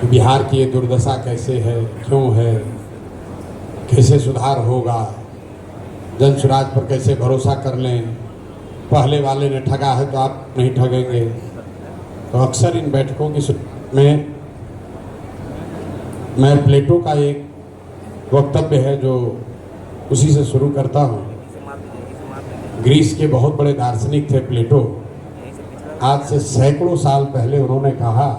कि बिहार की ये दुर्दशा कैसे है, क्यों है, कैसे सुधार होगा, जन स्वराज पर कैसे भरोसा कर लें, पहले वाले ने ठगा है तो आप नहीं ठगेंगे। तो अक्सर इन बैठकों की में मैं प्लेटो का एक वक्तव्य है जो उसी से शुरू करता हूँ। ग्रीस के बहुत बड़े दार्शनिक थे प्लेटो। आज से सैकड़ों साल पहले उन्होंने कहा,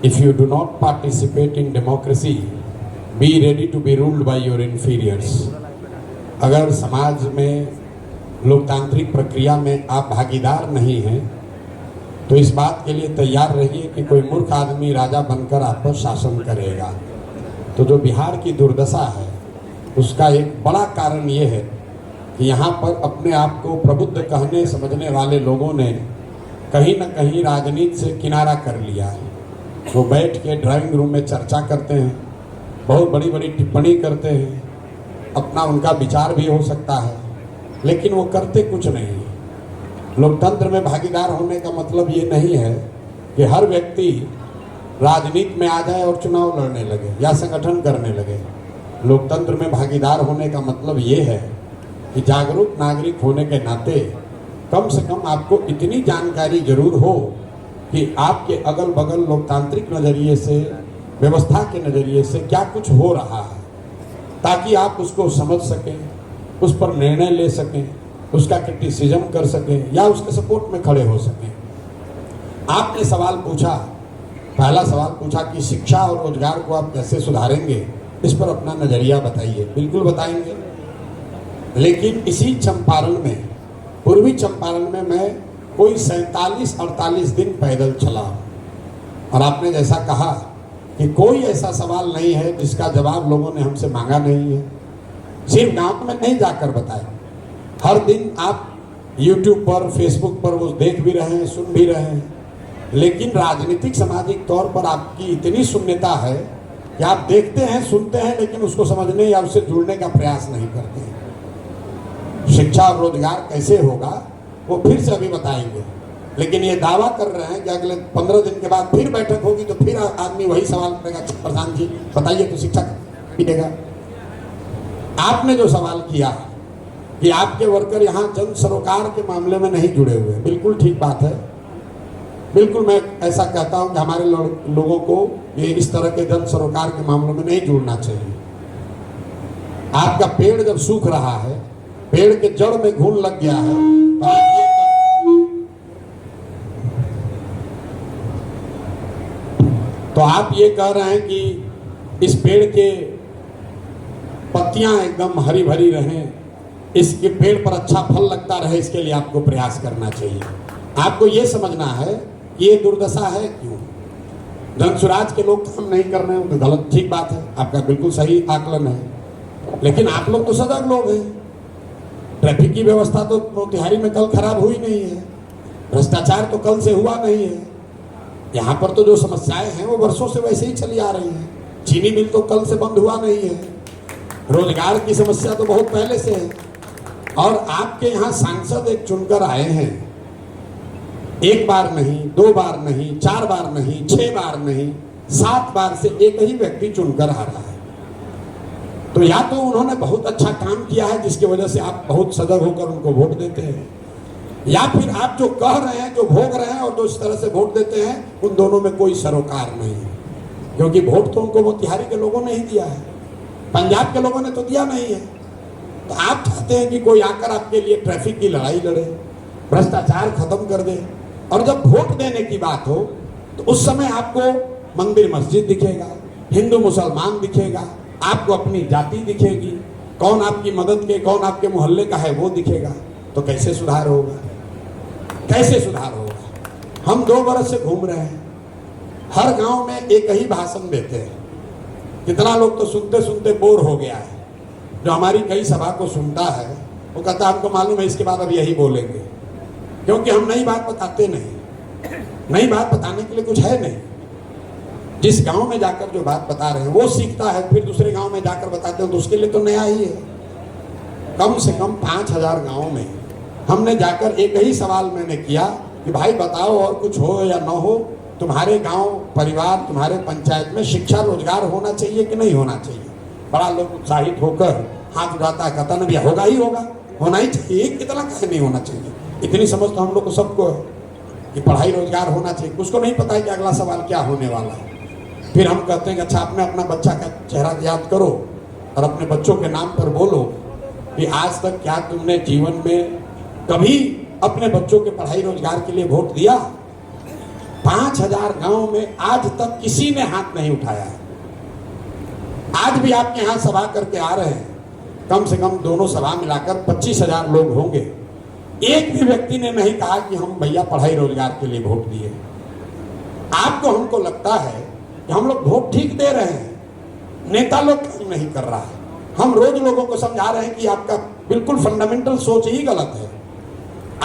if you do not participate in democracy be ready to be ruled by your inferiors. अगर समाज में लोकतांत्रिक प्रक्रिया में आप भागीदार नहीं हैं तो इस बात के लिए तैयार रहिए कि कोई मूर्ख आदमी राजा बनकर आप पर शासन करेगा। तो जो बिहार की दुर्दशा है उसका एक बड़ा कारण ये है कि यहाँ पर अपने आप को प्रबुद्ध कहने समझने वाले लोगों ने कहीं न कहीं राजनीति से किनारा कर लिया है। वो बैठ के ड्राइंग रूम में चर्चा करते हैं, बहुत बड़ी बड़ी टिप्पणी करते हैं, अपना उनका विचार भी हो सकता है, लेकिन वो करते कुछ नहीं। लोकतंत्र में भागीदार होने का मतलब ये नहीं है कि हर व्यक्ति राजनीति में आ जाए और चुनाव लड़ने लगे या संगठन करने लगे। लोकतंत्र में भागीदार होने का मतलब ये है कि जागरूक नागरिक होने के नाते कम से कम आपको इतनी जानकारी जरूर हो कि आपके अगल बगल लोकतांत्रिक नज़रिए से, व्यवस्था के नज़रिए से क्या कुछ हो रहा है, ताकि आप उसको समझ सकें, उस पर निर्णय ले सकें, उसका क्रिटिसिज्म कर सकें या उसके सपोर्ट में खड़े हो सकें। आपने सवाल पूछा, पहला सवाल पूछा कि शिक्षा और रोजगार को आप कैसे सुधारेंगे, इस पर अपना नज़रिया बताइए। बिल्कुल बताएंगे, लेकिन इसी चंपारण में, पूर्वी चंपारण में मैं कोई 47-48 दिन पैदल चला और आपने जैसा कहा कि कोई ऐसा सवाल नहीं है जिसका जवाब लोगों ने हमसे मांगा नहीं है। सिर्फ गांव में नहीं जाकर बताया, हर दिन आप YouTube पर, फेसबुक पर वो देख भी रहे हैं, सुन भी रहे हैं, लेकिन राजनीतिक सामाजिक तौर पर आपकी इतनी शून्यता है कि आप देखते हैं, सुनते हैं, लेकिन उसको समझने या उससे जुड़ने का प्रयास नहीं करते हैं। शिक्षा और रोजगार कैसे होगा वो फिर से अभी बताएंगे, लेकिन ये दावा कर रहे हैं कि अगले 15 दिन के बाद फिर बैठक होगी तो फिर आदमी वही सवाल करेगा, प्रधान जी बताइए तो शिक्षा मिलेगा। आपने जो सवाल किया कि आपके वर्कर यहाँ जन सरोकार के मामले में नहीं जुड़े हुए, बिल्कुल ठीक बात है। बिल्कुल मैं ऐसा कहता हूँ कि हमारे लोगों को ये इस तरह के जन सरोकार के मामलों में नहीं जुड़ना चाहिए। आपका पेड़ जब सूख रहा है, पेड़ के जड़ में घुन लग गया है, तो आप ये कह रहे हैं कि इस पेड़ के पत्तियां एकदम हरी भरी रहें, इसके पेड़ पर अच्छा फल लगता रहे, इसके लिए आपको प्रयास करना चाहिए। आपको ये समझना है कि ये दुर्दशा है क्यों। जन स्वराज के लोग काम नहीं कर रहे हैं, तो गलत, ठीक बात है, आपका बिल्कुल सही आकलन है, लेकिन आप लोग तो सजग लोग हैं। ट्रैफिक की व्यवस्था तो मोतिहारी में कल खराब हुई नहीं है, भ्रष्टाचार तो कल से हुआ नहीं है, यहाँ पर तो जो समस्याएं हैं वो वर्षों से वैसे ही चली आ रही हैं। चीनी मिल तो कल से बंद हुआ नहीं है, रोजगार की समस्या तो बहुत पहले से है। और आपके यहाँ सांसद एक चुनकर आए हैं, एक बार नहीं, 2 बार नहीं, 4 बार नहीं, 6 बार नहीं, 7 बार से एक ही व्यक्ति चुनकर आ रहा है। तो या तो उन्होंने बहुत अच्छा काम किया है जिसकी वजह से आप बहुत सजग होकर उनको वोट देते हैं, या फिर आप जो कह रहे हैं, जो भोग रहे हैं और जो इस तरह से वोट देते हैं, उन दोनों में कोई सरोकार नहीं है। क्योंकि वोट तो उनको मोतिहारी के लोगों ने ही दिया है, पंजाब के लोगों ने तो दिया नहीं है। तो आप चाहते हैं कि कोई आकर आपके लिए ट्रैफिक की लड़ाई लड़े, भ्रष्टाचार खत्म कर दे, और जब वोट देने की बात हो तो उस समय आपको मंदिर मस्जिद दिखेगा, हिंदू मुसलमान दिखेगा, आपको अपनी जाति दिखेगी, कौन आपकी मदद के, कौन आपके मोहल्ले का है वो दिखेगा। तो कैसे सुधार होगा, कैसे सुधार होगा। हम 2 बरस से घूम रहे हैं, हर गांव में एक ही भाषण देते हैं। कितना लोग तो सुनते सुनते बोर हो गया है। जो हमारी कई सभा को सुनता है वो कहता है हमको मालूम है इसके बाद अब यही बोलेंगे, क्योंकि हम नई बात बताते नहीं, नई बात बताने के लिए कुछ है नहीं। जिस गांव में जाकर जो बात बता रहे हैं वो सीखता है, फिर दूसरे गांव में जाकर बताते हैं तो उसके लिए तो नया ही है। कम से कम 5000 गाँव में हमने जाकर एक ही सवाल मैंने किया कि भाई बताओ और कुछ हो या ना हो, तुम्हारे गांव परिवार, तुम्हारे पंचायत में शिक्षा रोजगार होना चाहिए कि नहीं होना चाहिए? बड़ा लोग उत्साहित होकर हाथ उठाता है, कहता ना भैया होगा ही होगा, होना ही चाहिए, इतना कहे नहीं होना चाहिए। इतनी समझ तो हम लोग को सबको है कि पढ़ाई रोजगार होना चाहिए। उसको नहीं पता है कि अगला सवाल क्या होने वाला है। फिर हम कहते हैं कि अच्छा आपने अपना बच्चा का चेहरा याद करो और अपने बच्चों के नाम पर बोलो कि आज तक क्या तुमने जीवन में कभी अपने बच्चों के पढ़ाई रोजगार के लिए वोट दिया? 5000 गांव में आज तक किसी ने हाथ नहीं उठाया है। आज भी आपके यहाँ सभा करके आ रहे हैं, कम से कम दोनों सभा मिलाकर 25,000 लोग होंगे। एक भी व्यक्ति ने नहीं कहा कि हम भैया पढ़ाई रोजगार के लिए वोट दिए। आपको हमको लगता है कि हम लोग वोट ठीक दे रहे हैं, नेता लोग काम नहीं कर रहा है। हम रोज लोगों को समझा रहे हैं कि आपका बिल्कुल फंडामेंटल सोच ही गलत है।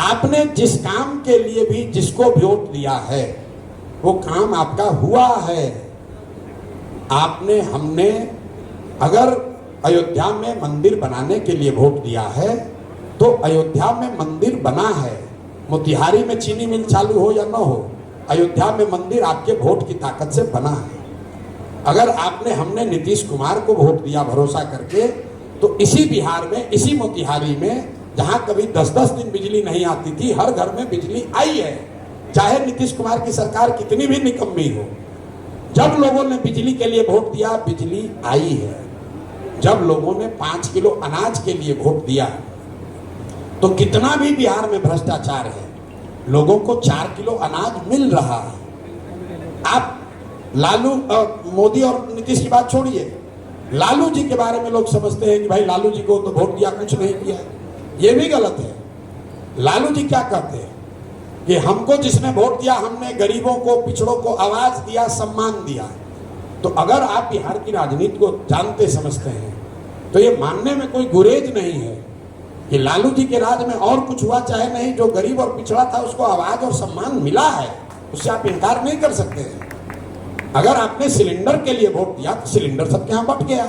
आपने जिस काम के लिए भी जिसको वोट दिया है वो काम आपका हुआ है। हमने अगर अयोध्या में मंदिर बनाने के लिए वोट दिया है तो अयोध्या में मंदिर बना है। मोतिहारी में चीनी मिल चालू हो या ना हो, अयोध्या में मंदिर आपके वोट की ताकत से बना है। अगर हमने नीतीश कुमार को वोट दिया भरोसा करके, तो इसी बिहार में, इसी मोतिहारी में, जहां कभी 10-10 दिन बिजली नहीं आती थी, हर घर में बिजली आई है। चाहे नीतीश कुमार की सरकार कितनी भी निकम्मी हो, जब लोगों ने बिजली के लिए वोट दिया, बिजली आई है। जब लोगों ने 5 किलो अनाज के लिए वोट दिया, तो कितना भी बिहार में भ्रष्टाचार है, लोगों को 4 किलो अनाज मिल रहा है। आप मोदी और नीतीश की बात छोड़िए, लालू जी के बारे में लोग समझते हैं कि भाई लालू जी को तो वोट दिया, कुछ नहीं किया। ये भी गलत है। लालू जी क्या कहते हैं कि हमको जिसने वोट दिया, हमने गरीबों को, पिछड़ों को आवाज दिया, सम्मान दिया। तो अगर आप बिहार की राजनीति को जानते समझते हैं तो ये मानने में कोई गुरेज नहीं है कि लालू जी के राज में और कुछ हुआ चाहे नहीं, जो गरीब और पिछड़ा था उसको आवाज और सम्मान मिला है, उससे आप इनकार नहीं कर सकते हैं। अगर आपने सिलेंडर के लिए वोट दिया तो सिलेंडर सबके यहाँ बट गया।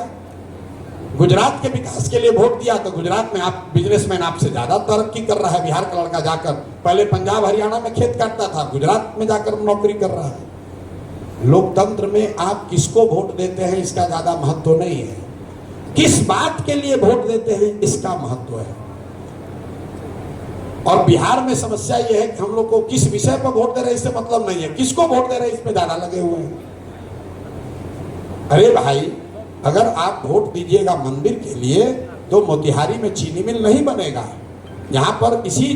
गुजरात के विकास के लिए वोट दिया तो गुजरात में आप बिजनेसमैन आपसे ज्यादा तरक्की कर रहा है। बिहार का लड़का जाकर पहले पंजाब हरियाणा में खेत काटता था, गुजरात में जाकर नौकरी कर रहा है। लोकतंत्र में आप किसको वोट देते हैं इसका ज्यादा महत्व नहीं है, किस बात के लिए वोट देते हैं इसका महत्व है। और बिहार में समस्या यह है कि हम लोग को किस विषय पर वोट दे रहे हैं इससे मतलब नहीं है, किसको वोट दे रहे हैं इस पे ज्यादा लगे हुए हैं। अरे भाई, अगर आप वोट दीजिएगा मंदिर के लिए तो मोतिहारी में चीनी मिल नहीं बनेगा। यहाँ पर इसी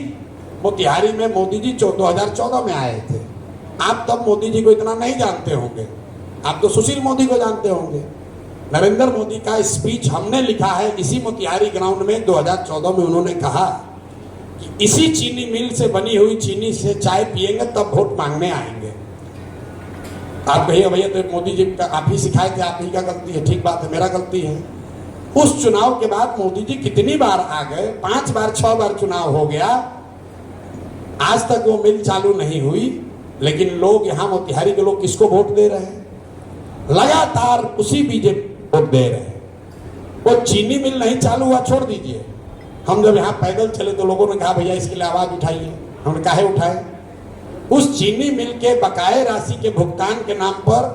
मोतिहारी में मोदी जी 2014 में आए थे। आप तब मोदी जी को इतना नहीं जानते होंगे, आप तो सुशील मोदी को जानते होंगे। नरेंद्र मोदी का स्पीच हमने लिखा है इसी मोतिहारी ग्राउंड में 2014 में। उन्होंने कहा कि इसी चीनी मिल से बनी हुई चीनी से चाय पिएंगे तब वोट मांगने आएंगे। आप कहिए भैया तो मोदी जी का आप ही सिखाए थे, आप ही का गलती है। ठीक बात है, मेरा गलती है। उस चुनाव के बाद मोदी जी कितनी बार आ गए, 5 बार 6 बार चुनाव हो गया, आज तक वो मिल चालू नहीं हुई। लेकिन लोग यहाँ मोतिहारी के लोग किसको वोट दे रहे हैं? लगातार उसी बीजेपी वोट दे रहे हैं। वो चीनी मिल नहीं चालू हुआ, छोड़ दीजिए। हम जब यहाँ पैदल चले तो लोगों ने कहा भैया इसके लिए आवाज उठाइए। हमने काहे उठाए? उस चीनी मिल के बकाये राशि के भुगतान के नाम पर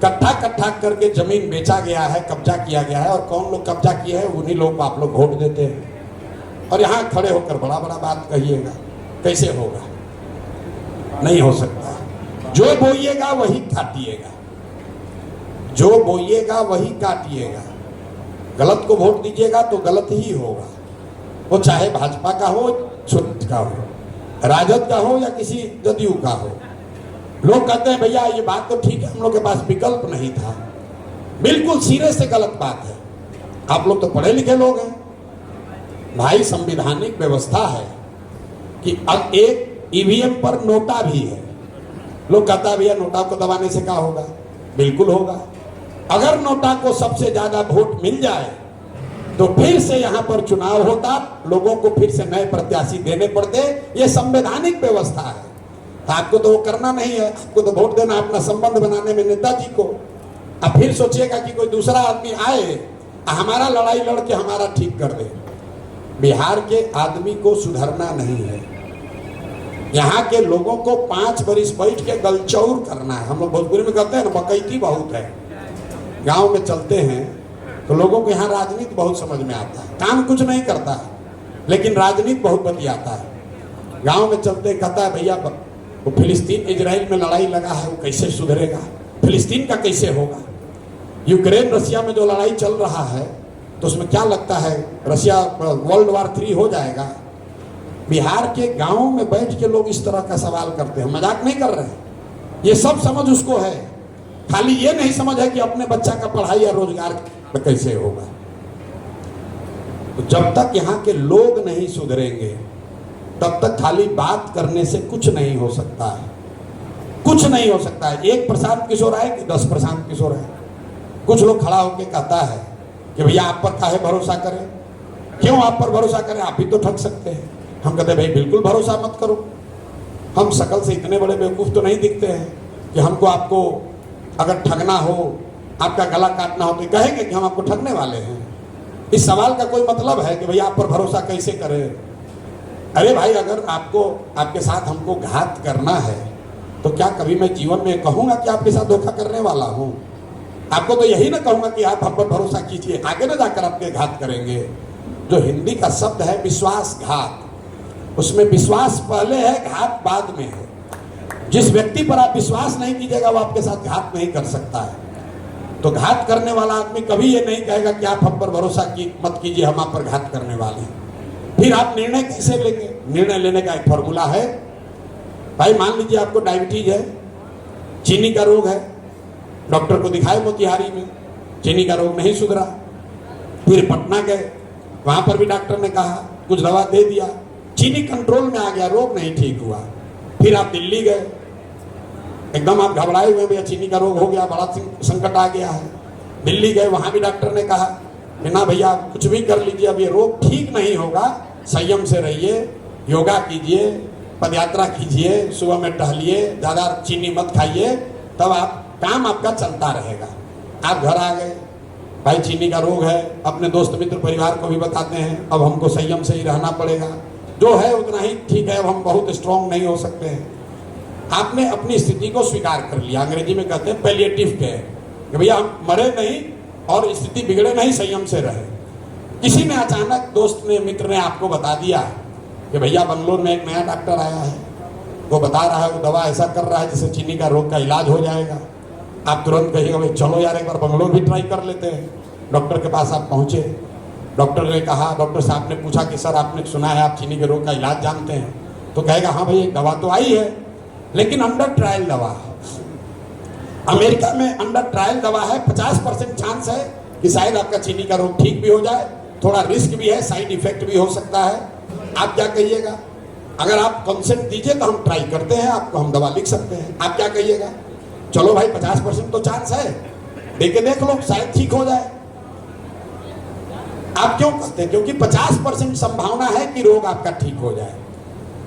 कट्ठा करके जमीन बेचा गया है, कब्जा किया गया है। और कौन लोग कब्जा किए हैं, उन्हीं लोग को आप लोग वोट देते हैं। और यहाँ खड़े होकर बड़ा बड़ा बात कहिएगा, कैसे होगा? नहीं हो सकता। जो बोइएगा वही काटिएगा, जो बोइएगा वही काटिएगा। गलत को वोट दीजिएगा तो गलत ही होगा, वो चाहे भाजपा का हो, छुट का हो, राजद का हो या किसी जदयू का हो। लोग कहते हैं भैया ये बात तो ठीक है, हम लोग के पास विकल्प नहीं था। बिल्कुल सिरे से गलत बात है। आप लोग तो पढ़े लिखे लोग हैं भाई। संवैधानिक व्यवस्था है कि अब एक ईवीएम पर नोटा भी है। लोग कहता है भैया नोटा को दबाने से क्या होगा? बिल्कुल होगा। अगर नोटा को सबसे ज्यादा वोट मिल जाए तो फिर से यहाँ पर चुनाव होता, लोगों को फिर से नए प्रत्याशी देने पड़ते। ये संवैधानिक व्यवस्था है। आपको तो वो करना नहीं है, आपको तो वोट देना अपना संबंध बनाने में नेताजी को। अब फिर सोचिएगा कि कोई दूसरा आदमी आए, हमारा लड़ाई लड़ के हमारा ठीक कर दे। बिहार के आदमी को सुधरना नहीं है। यहाँ के लोगों को 5 बरिस बैठ के गलचौर करना है। हम लोग भोजपुरी में कहते हैं ना, बकैती बहुत है। गांव में चलते हैं तो लोगों को यहाँ राजनीति बहुत समझ में आता है, काम कुछ नहीं करता है लेकिन राजनीति बहुत बतियाता है। गांव में चलते कहता है भैया वो फिलिस्तीन इजराइल में लड़ाई लगा है, वो कैसे सुधरेगा, फिलिस्तीन का कैसे होगा। यूक्रेन रशिया में जो लड़ाई चल रहा है तो उसमें क्या लगता है रशिया वर्ल्ड वार 3 हो जाएगा। बिहार के गांव में बैठ के लोग इस तरह का सवाल करते हैं, मजाक नहीं कर रहे हैं, ये सब समझ उसको है, खाली ये नहीं समझ है कि अपने बच्चा का पढ़ाई या रोजगार कैसे होगा। तो जब तक यहाँ के लोग नहीं सुधरेंगे तब तक खाली बात करने से कुछ नहीं हो सकता है, कुछ नहीं हो सकता है। एक प्रशांत किशोर आए कि 10 प्रशांत किशोर है। कुछ लोग खड़ा होकर कहता है कि भैया आप पर काहे भरोसा करें, क्यों आप पर भरोसा करें, आप भी तो ठग सकते हैं। हम कहते हैं भाई बिल्कुल भरोसा मत करो, हम शकल से इतने बड़े बेवकूफ तो नहीं दिखते हैं कि हमको आपको अगर ठगना हो, आपका गला काटना हो तो कहेंगे कि हम आपको ठगने वाले हैं। इस सवाल का कोई मतलब है कि भैया आप पर भरोसा कैसे करें। अरे भाई अगर आपको आपके साथ हमको घात करना है तो क्या कभी मैं जीवन में कहूंगा कि आपके साथ धोखा करने वाला हूं। आपको तो यही ना कहूंगा कि आप हम पर भरोसा कीजिए, आगे ना जाकर आपके घात करेंगे। जो हिंदी का शब्द है विश्वासघात, उसमें विश्वास पहले है, घात बाद में है। जिस व्यक्ति पर आप विश्वास नहीं कीजिएगा वो आपके साथ घात नहीं कर सकता है। तो घात करने वाला आदमी कभी ये नहीं कहेगा कि आप हम पर भरोसा मत कीजिए, हम आप पर घात करने वाले हैं। फिर आप निर्णय कैसे लेंगे। निर्णय लेने का एक फॉर्मूला है। भाई मान लीजिए आपको डायबिटीज है, चीनी का रोग है, डॉक्टर को दिखाए मोतिहारी में, चीनी का रोग नहीं सुधरा। फिर पटना गए, वहां पर भी डॉक्टर ने कहा, कुछ दवा दे दिया, चीनी कंट्रोल में आ गया, रोग नहीं ठीक हुआ। फिर आप दिल्ली गए, एकदम आप घबराए हुए, भैया चीनी का रोग हो गया, बड़ा संकट आ गया है। दिल्ली गए, वहां भी डॉक्टर ने कहा कि ना भैया कुछ भी कर लीजिए, अब ये रोग ठीक नहीं होगा, संयम से रहिए, योगा कीजिए, पदयात्रा कीजिए, सुबह में टहलिए, ज़्यादा चीनी मत खाइए, तब आप काम आपका चलता रहेगा। आप घर आ गए, भाई चीनी का रोग है, अपने दोस्त मित्र परिवार को भी बताते हैं, अब हमको संयम से ही रहना पड़ेगा, जो है उतना ही ठीक है, अब हम बहुत स्ट्रांग नहीं हो सकते हैं। आपने अपनी स्थिति को स्वीकार कर लिया, अंग्रेजी में कहते हैं पैलिएटिव केयर, कि भैया हम मरे नहीं और स्थिति बिगड़े नहीं, संयम से रहे। किसी ने अचानक दोस्त ने मित्र ने आपको बता दिया कि भैया बंगलोर में एक नया डॉक्टर आया है, वो बता रहा है वो दवा ऐसा कर रहा है जिससे चीनी का रोग का इलाज हो जाएगा। आप तुरंत कहिएगा भाई चलो यार एक बार बंगलोर भी ट्राई कर लेते हैं। डॉक्टर के पास आप पहुंचे, डॉक्टर ने कहा, डॉक्टर साहब ने पूछा कि सर आपने सुना है आप चीनी के रोग का इलाज जानते हैं, तो कहेगा हाँ भाई एक दवा तो आई है लेकिन अंडर ट्रायल दवा है। अमेरिका में अंडर ट्रायल दवा है, 50% चांस है कि शायद आपका चीनी का रोग ठीक भी हो जाए, थोड़ा रिस्क भी है, साइड इफेक्ट भी हो सकता है। आप क्या कहिएगा? अगर आप कंसेंट दीजिए तो हम ट्राई करते हैं, आपको हम दवा लिख सकते हैं। आप क्या कहिएगा? चलो भाई 50% तो चांस है, देके देख लो शायद ठीक हो जाए। आप क्यों कहते हैं? क्योंकि 50% संभावना है कि रोग आपका ठीक हो जाए।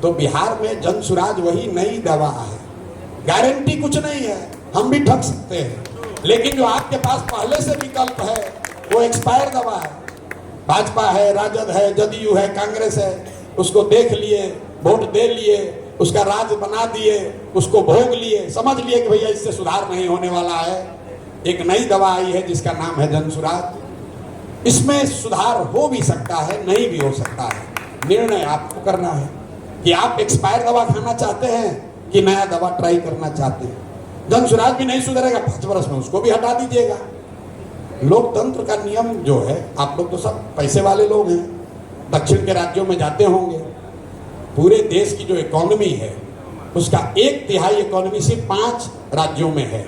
तो बिहार में जनसुराज वही नई दवा है, गारंटी कुछ नहीं है, हम भी ठग सकते हैं, लेकिन जो आपके पास पहले से विकल्प है वो एक्सपायर दवा है। भाजपा है, राजद है, जदयू है, कांग्रेस है, उसको देख लिए, वोट दे लिए, उसका राज बना दिए, उसको भोग लिए, समझ लिए कि भैया इससे सुधार नहीं होने वाला है। एक नई दवा आई है जिसका नाम है जनसुराज। इसमें सुधार हो भी सकता है, नहीं भी हो सकता है, निर्णय आपको करना है कि आप एक्सपायर दवा खाना चाहते हैं कि नया दवा ट्राई करना चाहते हैं। जनसुराज भी नहीं सुधरेगा, 5 वर्ष में उसको भी हटा दीजिएगा। लोकतंत्र का नियम जो है, आप लोग तो सब पैसे वाले लोग हैं, दक्षिण के राज्यों में जाते होंगे, पूरे देश की जो इकोनॉमी है उसका 1/3 इकोनॉमी सिर्फ 5 राज्यों में है।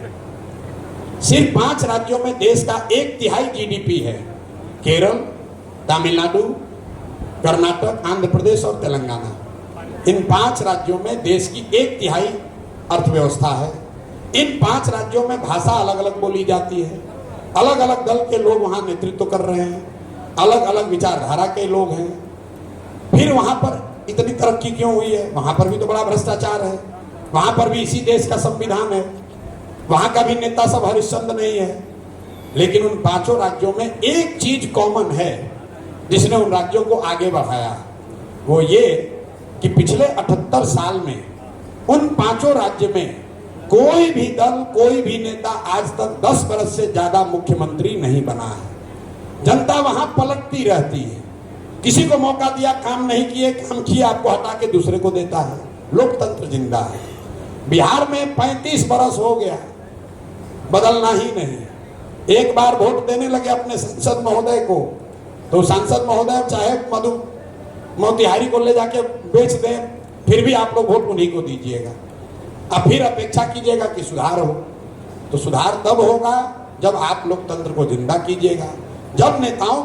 सिर्फ 5 राज्यों में देश का 1/3 जीडीपी है। केरल, तमिलनाडु, कर्नाटक, आंध्र प्रदेश और तेलंगाना, इन 5 राज्यों में देश की 1/3 अर्थव्यवस्था है। इन 5 राज्यों में भाषा अलग अलग बोली जाती है, अलग अलग दल के लोग वहां नेतृत्व कर रहे हैं, अलग अलग विचारधारा के लोग हैं। फिर वहां पर इतनी तरक्की क्यों हुई है? वहां पर भी तो बड़ा भ्रष्टाचार है, वहां पर भी इसी देश का संविधान है, वहां का भी नेता सब हरिश्चंद्र नहीं है। लेकिन उन 5 राज्यों में एक चीज कॉमन है जिसने उन राज्यों को आगे बढ़ाया, वो ये कि पिछले 78 साल में उन पांचों राज्य में कोई भी दल, कोई भी नेता आज तक 10 वर्ष से ज्यादा मुख्यमंत्री नहीं बना है। जनता वहां पलटती रहती है, किसी को मौका दिया, काम नहीं किए, काम किए, आपको हटा के दूसरे को देता है। लोकतंत्र जिंदा है। बिहार में 35 वर्ष हो गया, बदलना ही नहीं। एक बार वोट देने लगे अपने सांसद महोदय को, तो सांसद महोदय चाहे मधु मोतिहारी को ले जाके बेच दें, फिर भी आप लोग वोट उन्हीं को दीजिएगा। अब फिर अपेक्षा कीजिएगा कि सुधार हो, तो सुधार तब होगा जब आप लोकतंत्र को जिंदा कीजिएगा, जब नेताओं